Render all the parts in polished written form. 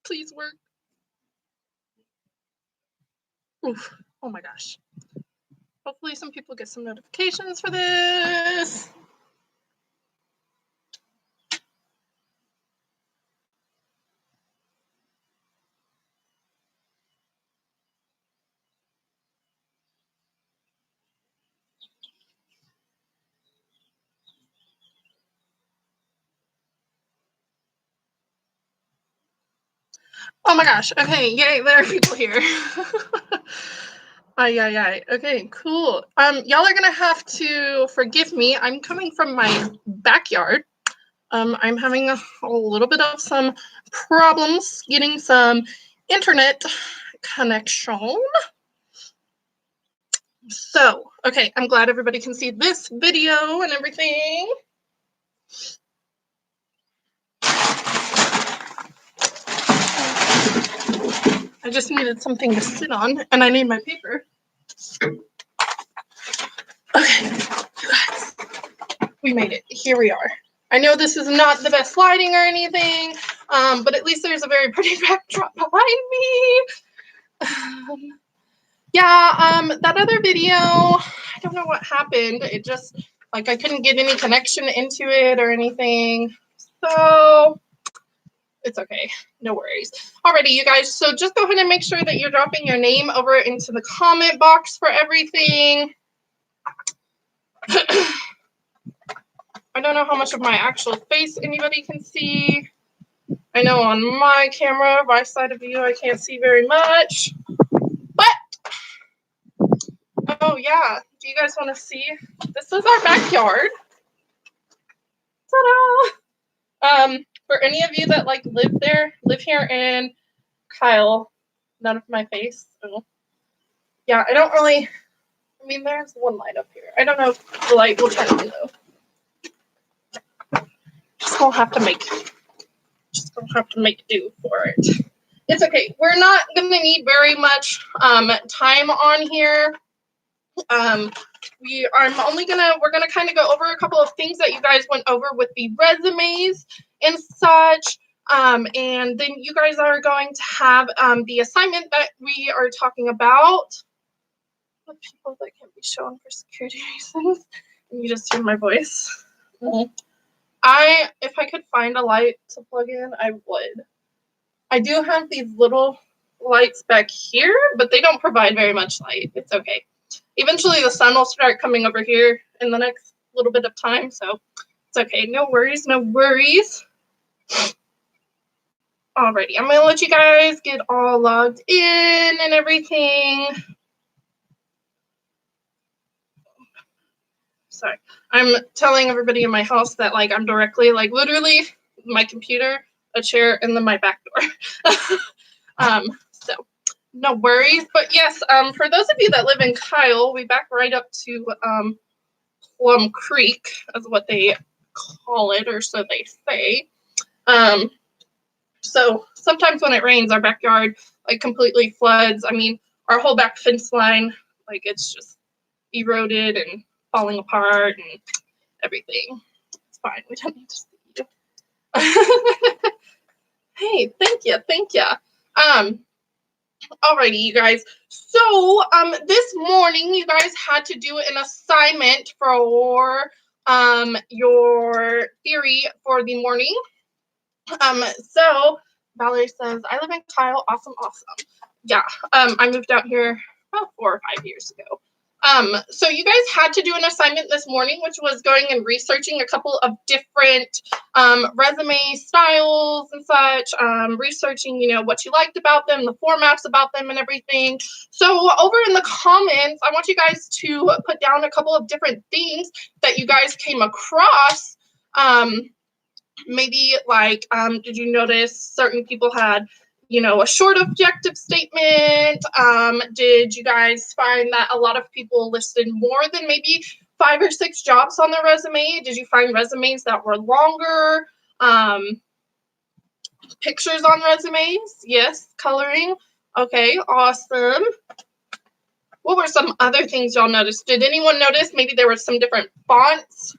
Please work. Oof. Oh my gosh. Hopefully some people get some notifications for this. Oh my gosh. Okay, yay, there are people here. Ay. Okay, cool. Y'all are gonna have to forgive me. I'm coming from my backyard. I'm having a little bit of some problems getting some internet connection. So, okay, I'm glad everybody can see this video and everything. I just needed something to sit on, and I need my paper. Okay, you guys, we made it. Here we are. I know this is not the best lighting or anything, but at least there's a very pretty backdrop behind me. That other video, I don't know what happened. It just, like, I couldn't get any connection into it or anything. So it's okay. No worries. Alrighty, you guys. So just go ahead and make sure that you're dropping your name over into the comment box for everything. I don't know how much of my actual face anybody can see. I know on my camera, my side of the view, I can't see very much. But, oh yeah, do you guys want to see? This is our backyard. Ta-da! For any of you that like live here in Kyle, none of my face. Oh. Yeah, I don't really, I mean, there's one light up here. I don't know if the light will turn on though. Just gonna have to make do for it. It's okay. We're not gonna need very much time on here. We're gonna kind of go over a couple of things that you guys went over with the resumes and such. And then you guys are going to have the assignment that we are talking about. The people that can't be shown for security reasons. And you just hear my voice. Mm-hmm. If I could find a light to plug in, I would. I do have these little lights back here, but they don't provide very much light. It's okay. Eventually the sun will start coming over here in the next little bit of time, so it's okay. No worries, no worries. Alrighty, I'm gonna let you guys get all logged in and everything. Sorry, I'm telling everybody in my house that like I'm directly, like literally my computer, a chair, and then my back door. So no worries. But yes, for those of you that live in Kyle, we back right up to Plum Creek, is what they call it, or so they say. So sometimes when it rains, our backyard like completely floods. I mean, our whole back fence line, like it's just eroded and falling apart and everything. It's fine. We don't need to see you. Hey, thank you. Alrighty, you guys. So, this morning, you guys had to do an assignment for your theory for the morning. So Valerie says, I live in Kyle. Awesome. Yeah. I moved out here about 4 or 5 years ago. So you guys had to do an assignment this morning, which was going and researching a couple of different resume styles and such, researching, what you liked about them, the formats about them and everything. So over in the comments, I want you guys to put down a couple of different things that you guys came across. Maybe like, did you notice certain people had a short objective statement? Did you guys find that a lot of people listed more than maybe 5 or 6 jobs on their resume? Did you find resumes that were longer? Pictures on resumes? Yes. Coloring? Okay, awesome. What were some other things y'all noticed? Did anyone notice maybe there were some different fonts?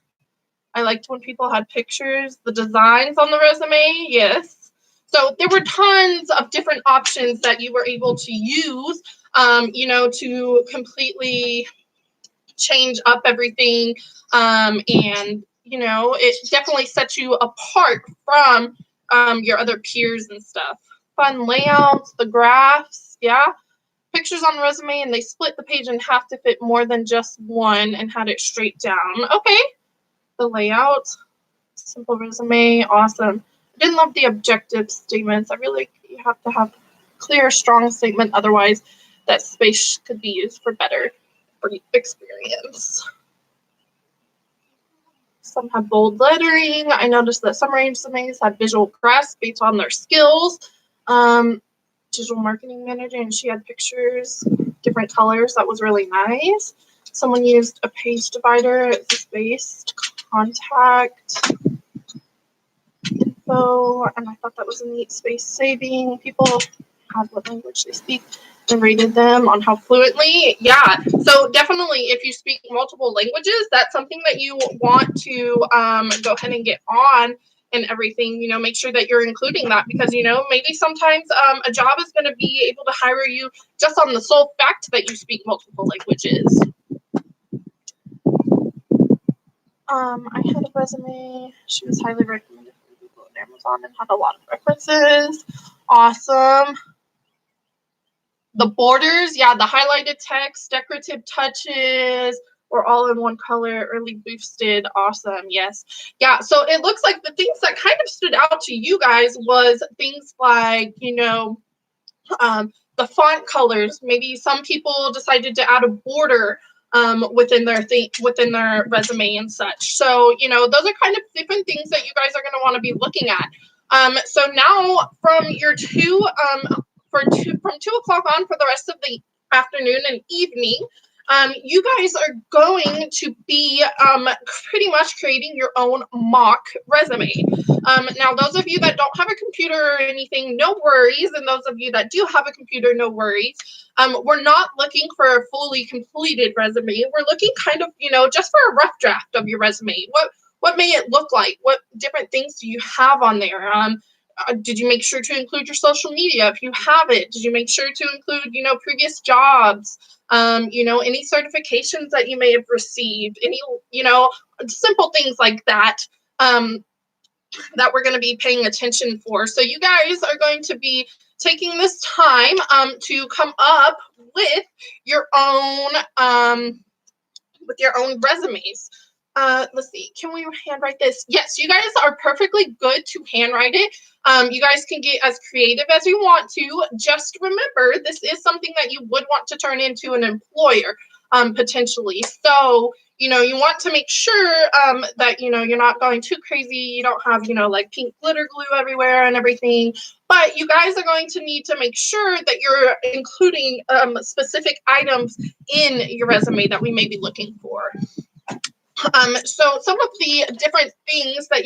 I liked when people had pictures, the designs on the resume. Yes. So there were tons of different options that you were able to use, to completely change up everything. And it definitely sets you apart from your other peers and stuff. Fun layouts, the graphs, yeah. Pictures on the resume, and they split the page in half to fit more than just one and had it straight down. Okay. The layout, simple resume, awesome. I didn't love the objective statements. I really, you have to have clear, strong statement. Otherwise, that space could be used for better experience. Some have bold lettering. I noticed that some resumes have visual crest based on their skills. Digital marketing manager, and she had pictures, different colors. That was really nice. Someone used a page divider as a space to contact info, and I thought that was a neat space saving. People have what language they speak and rated them on how fluently. Yeah, so definitely if you speak multiple languages, that's something that you want to go ahead and get on and everything. Make sure that you're including that, because maybe sometimes a job is going to be able to hire you just on the sole fact that you speak multiple languages. I had a resume. She was highly recommended from Google and Amazon and had a lot of references. Awesome. The borders, yeah, the highlighted text, decorative touches were all in one color, early boosted. Awesome. Yes. Yeah. So it looks like the things that kind of stood out to you guys was things like, the font colors. Maybe some people decided to add a border within their resume and such. So, those are kind of different things that you guys are going to want to be looking at. So now from your from 2 o'clock on for the rest of the afternoon and evening, you guys are going to be pretty much creating your own mock resume. Now, those of you that don't have a computer or anything, no worries. And those of you that do have a computer, no worries. We're not looking for a fully completed resume. We're looking kind of, just for a rough draft of your resume. What may it look like? What different things do you have on there? Did you make sure to include your social media if you have it? Did you make sure to include, previous jobs? Any certifications that you may have received? Any, simple things like that. That we're going to be paying attention for. So you guys are going to be taking this time to come up with your own resumes. Let's see, can we handwrite this? Yes, you guys are perfectly good to handwrite it. You guys can get as creative as you want to. Just remember, this is something that you would want to turn into an employer potentially. So, you want to make sure that, you're not going too crazy. You don't have, like pink glitter glue everywhere and everything. But you guys are going to need to make sure that you're including specific items in your resume that we may be looking for. So some of the different things that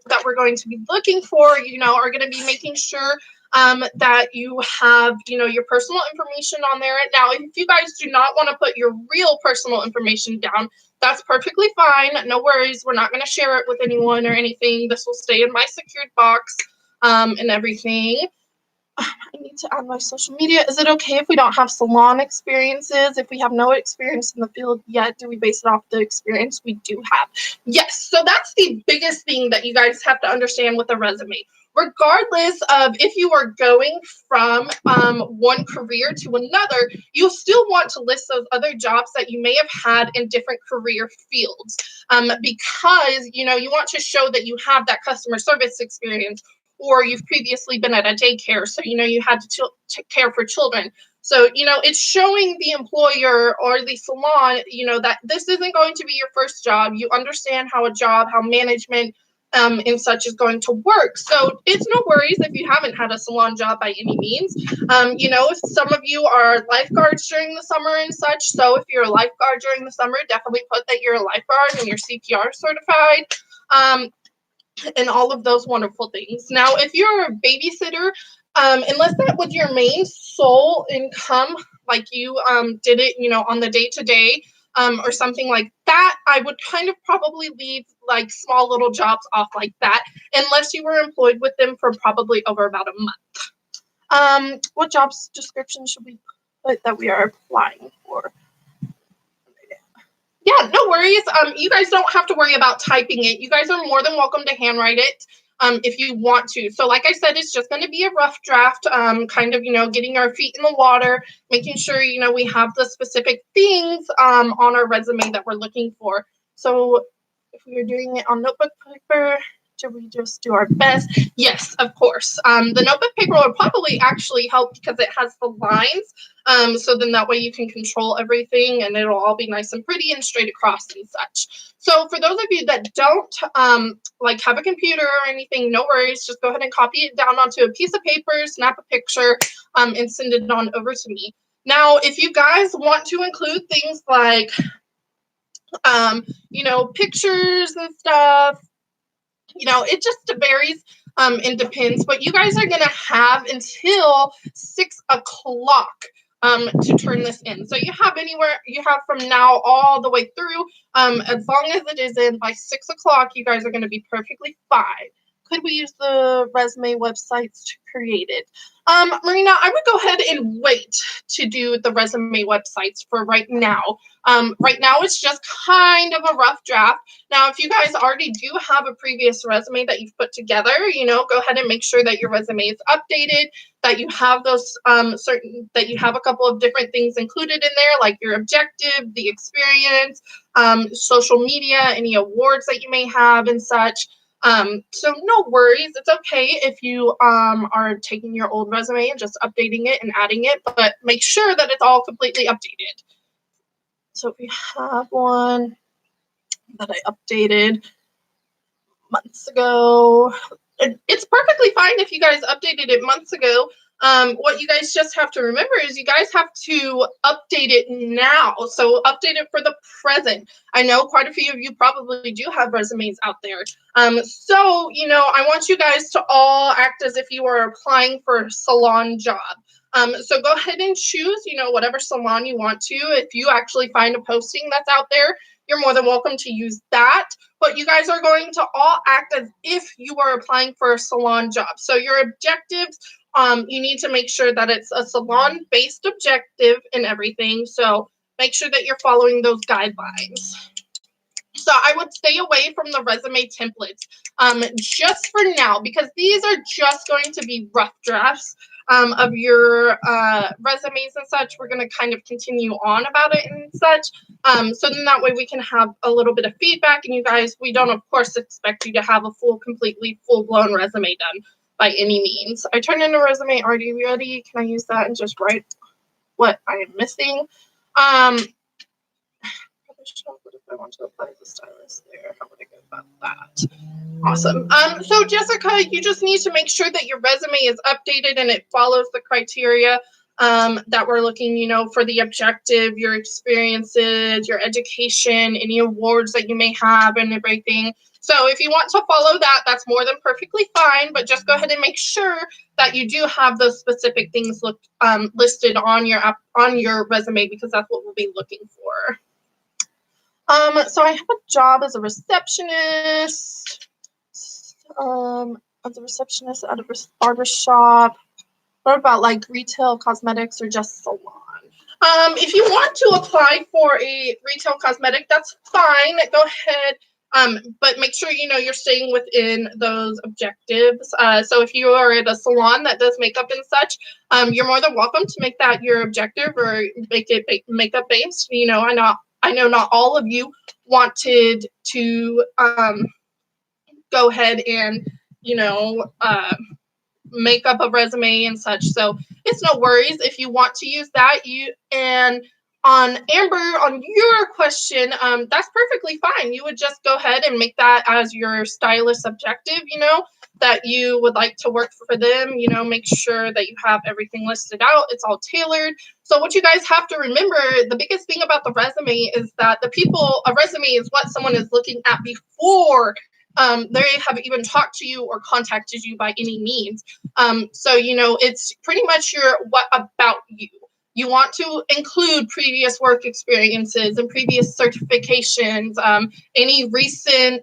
that we're going to be looking for, are going to be making sure that you have, your personal information on there. Now, if you guys do not want to put your real personal information down, that's perfectly fine. No worries. We're not going to share it with anyone or anything. This will stay in my secured box and everything. I need to add my social media. Is it okay if we don't have salon experiences? If we have no experience in the field yet, do we base it off the experience we do have? Yes. So that's the biggest thing that you guys have to understand with a resume. Regardless of if you are going from one career to another, you'll still want to list those other jobs that you may have had in different career fields because, you want to show that you have that customer service experience, or you've previously been at a daycare, so you had to care for children. So, it's showing the employer or the salon, that this isn't going to be your first job. You understand how management and such is going to work. So it's no worries if you haven't had a salon job by any means. Some of you are lifeguards during the summer and such. So if you're a lifeguard during the summer, definitely put that you're a lifeguard and you're CPR certified. And all of those wonderful things. Now, if you're a babysitter, unless that was your main sole income, like you did it, on the day-to-day or something like that, I would kind of probably leave like small little jobs off like that, unless you were employed with them for probably over about a month. What jobs description should we put that we are applying for? Yeah, no worries. You guys don't have to worry about typing it. You guys are more than welcome to handwrite it if you want to. So like I said, it's just going to be a rough draft, kind of, getting our feet in the water, making sure, we have the specific things on our resume that we're looking for. So if we are doing it on notebook paper, should we just do our best? Yes, of course. The notebook paper will probably actually help because it has the lines. So then that way you can control everything and it'll all be nice and pretty and straight across and such. So for those of you that don't like have a computer or anything, no worries. Just go ahead and copy it down onto a piece of paper, snap a picture, and send it on over to me. Now, if you guys want to include things like, pictures and stuff, it just varies and depends, but you guys are going to have until 6 o'clock to turn this in. So you have from now all the way through, as long as it is in by 6 o'clock, you guys are going to be perfectly fine. Could we use the resume websites to create it? Marina, I would go ahead and wait to do the resume websites for right now. Right now, it's just kind of a rough draft. Now, if you guys already do have a previous resume that you've put together, go ahead and make sure that your resume is updated, that you have those that you have a couple of different things included in there, like your objective, the experience, social media, any awards that you may have and such. So no worries. It's okay if you are taking your old resume and just updating it and adding it, but make sure that it's all completely updated. So if we have one that I updated months ago, it's perfectly fine if you guys updated it months ago. What you guys just have to remember is you guys have to update it now. So update it for the present. I know quite a few of you probably do have resumes out there. So, I want you guys to all act as if you are applying for a salon job. So go ahead and choose, whatever salon you want to. If you actually find a posting that's out there, you're more than welcome to use that. But you guys are going to all act as if you are applying for a salon job. So your objectives, you need to make sure that it's a salon-based objective and everything. So make sure that you're following those guidelines. So I would stay away from the resume templates just for now, because these are just going to be rough drafts of your resumes and such. We're going to kind of continue on about it and such. So then that way we can have a little bit of feedback, and you guys, we don't of course expect you to have a completely full-blown resume done by any means. I turned in a resume. Are you ready? Can I use that and just write what I am missing? What if I want to apply the stylus there? How would I go about that? Awesome. So Jessica, you just need to make sure that your resume is updated and it follows the criteria that we're looking, for the objective, your experiences, your education, any awards that you may have and everything. So if you want to follow that, that's more than perfectly fine, but just go ahead and make sure that you do have those specific things listed on your resume, because that's what we'll be looking for. So I have a job as a receptionist, at a barber shop. What about like retail cosmetics or just salon? If you want to apply for a retail cosmetic, that's fine. Go ahead. But make sure you're staying within those objectives. So if you are at a salon that does makeup and such, you're more than welcome to make that your objective or make it makeup based. I know not all of you wanted to go ahead and make up a resume and such. So it's no worries if you want to use that. And on Amber, on your question, that's perfectly fine. You would just go ahead and make that as your stylist objective, that you would like to work for them, make sure that you have everything listed out. It's all tailored. So what you guys have to remember, the biggest thing about the resume is that a resume is what someone is looking at before they have even talked to you or contacted you by any means. So, it's pretty much your what about you. You want to include previous work experiences and previous certifications, any recent,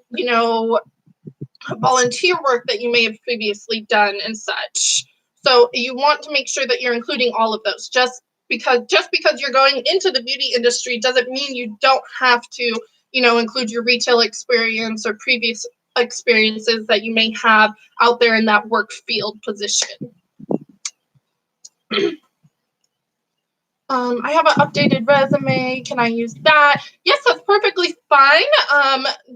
volunteer work that you may have previously done and such. So you want to make sure that you're including all of those. Just because you're going into the beauty industry doesn't mean you don't have to, include your retail experience or previous experiences that you may have out there in that work field position. I have an updated resume. Can I use that? Yes, that's perfectly fine.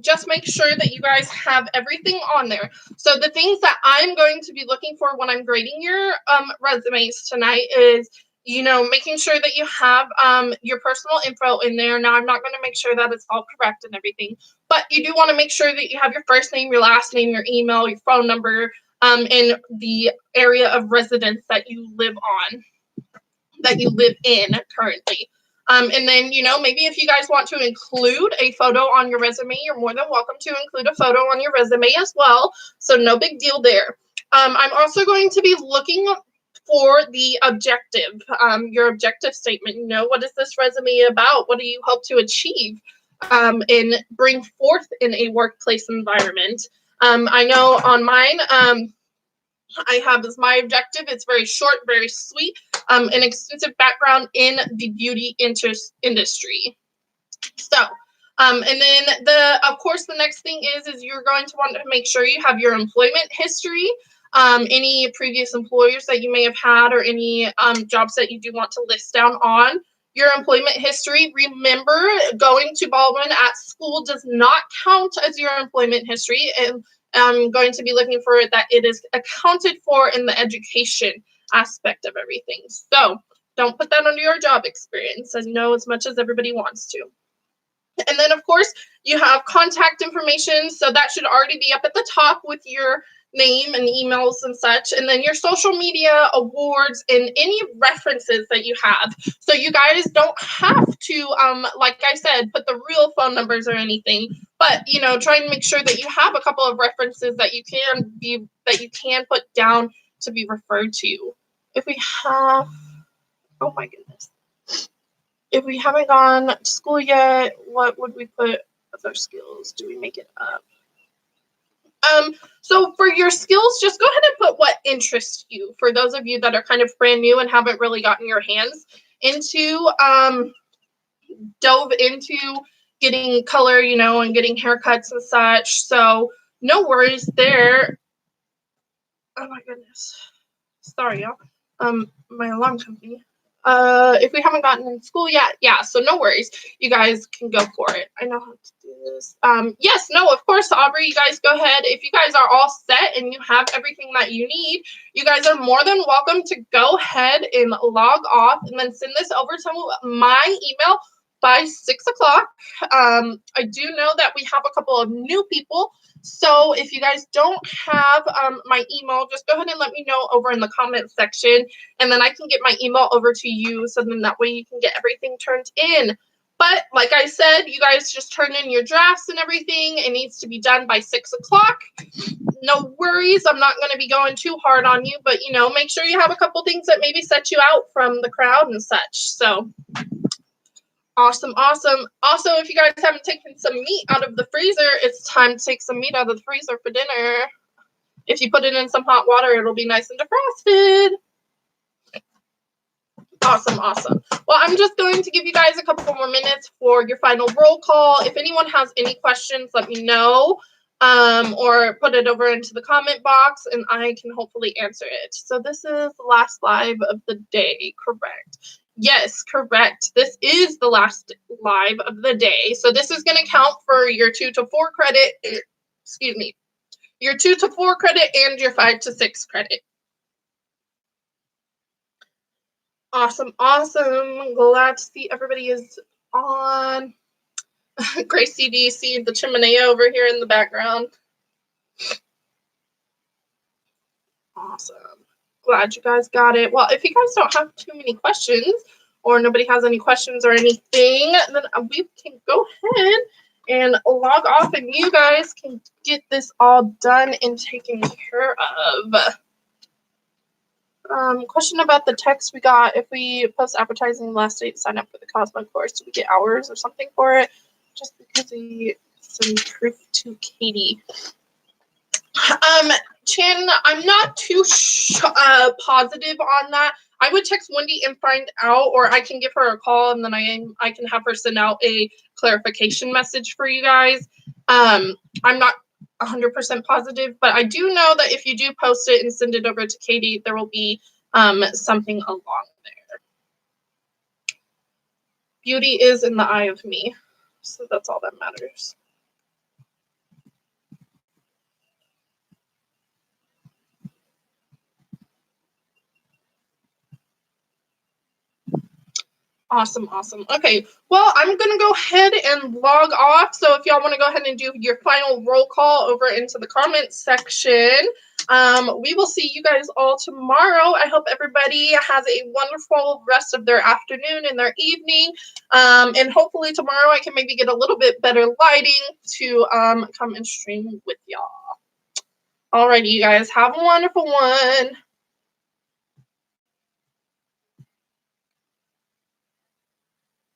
Just make sure that you guys have everything on there. So the things that I'm going to be looking for when I'm grading your resumes tonight is, making sure that you have your personal info in there. Now, I'm not going to make sure that it's all correct and everything, but you do want to make sure that you have your first name, your last name, your email, your phone number, and the area of residence that you live in currently. And then, maybe if you guys want to include a photo on your resume, you're more than welcome to include a photo on your resume as well. So no big deal there. I'm also going to be looking for the objective, your objective statement. What is this resume about? What do you hope to achieve and bring forth in a workplace environment? I know on mine, I have as my objective. It's very short, very sweet, an extensive background in the beauty industry. So, and then of course, the next thing is you're going to want to make sure you have your employment history, any previous employers that you may have had, or any jobs that you do want to list down on your employment history. Remember, going to Baldwin at school does not count as your employment history, and I'm going to be looking for that it is accounted for in the education aspect of everything. So don't put that under your job experience. I know as much as everybody wants to. And then, of course, you have contact information. So that should already be up at the top with your name and emails and such. And then your social media, awards, and any references that you have. So you guys don't have to, like I said, put the real phone numbers or anything. But, try and make sure that you have a couple of references that you can put down to be referred to. If we have, oh my goodness. If we haven't gone to school yet, what would we put as our skills? Do we make it up? So for your skills, just go ahead and put what interests you. For those of you that are kind of brand new and haven't really gotten your hands into, dove into getting color, and getting haircuts and such. So no worries there. Oh my goodness. Sorry, y'all. My alarm company. If we haven't gotten in school yet, yeah, so no worries. You guys can go for it. I know how to do this. Yes, no, of course, Aubrey, you guys go ahead. If you guys are all set and you have everything that you need, you guys are more than welcome to go ahead and log off and then send this over to my email by 6 o'clock. I do know that we have a couple of new people. So if you guys don't have my email, just go ahead and let me know over in the comment section, and then I can get my email over to you, so then that way you can get everything turned in. But like I said, you guys just turn in your drafts and everything. It needs to be done by 6 o'clock. No worries. I'm not going to be going too hard on you, but, make sure you have a couple things that maybe set you out from the crowd and such. So awesome. Also, if you guys haven't taken some meat out of the freezer, it's time to take some meat out of the freezer for dinner. If you put it in some hot water, it'll be nice and defrosted. Awesome. Well, I'm just going to give you guys a couple more minutes for your final roll call. If anyone has any questions, let me know, or put it over into the comment box, and I can hopefully answer it. So this is the last live of the day, correct? Yes, correct. This is the last live of the day. So this is going to count for your 2 to 4 credit, your 2 to 4 credit and your 5 to 6 credit. Awesome. Glad to see everybody is on. Gracie D, see the chimney over here in the background. Awesome. Glad you guys got it. Well, if you guys don't have too many questions, or nobody has any questions or anything, then we can go ahead and log off, and you guys can get this all done and taken care of. Question about the text we got. If we post advertising last date, sign up for the Cosmo course. Do we get hours or something for it? Just because we send proof to Katie. Chan, I'm not too positive on that. I would text Wendy and find out, or I can give her a call and then I can have her send out a clarification message for you guys. I'm not 100% positive, but I do know that if you do post it and send it over to Katie, there will be something along there. Beauty is in the eye of me, so that's all that matters. Awesome, awesome. Okay, well, I'm going to go ahead and log off. So if y'all want to go ahead and do your final roll call over into the comments section, we will see you guys all tomorrow. I hope everybody has a wonderful rest of their afternoon and their evening. And hopefully tomorrow I can maybe get a little bit better lighting to come and stream with y'all. Alrighty, you guys, have a wonderful one.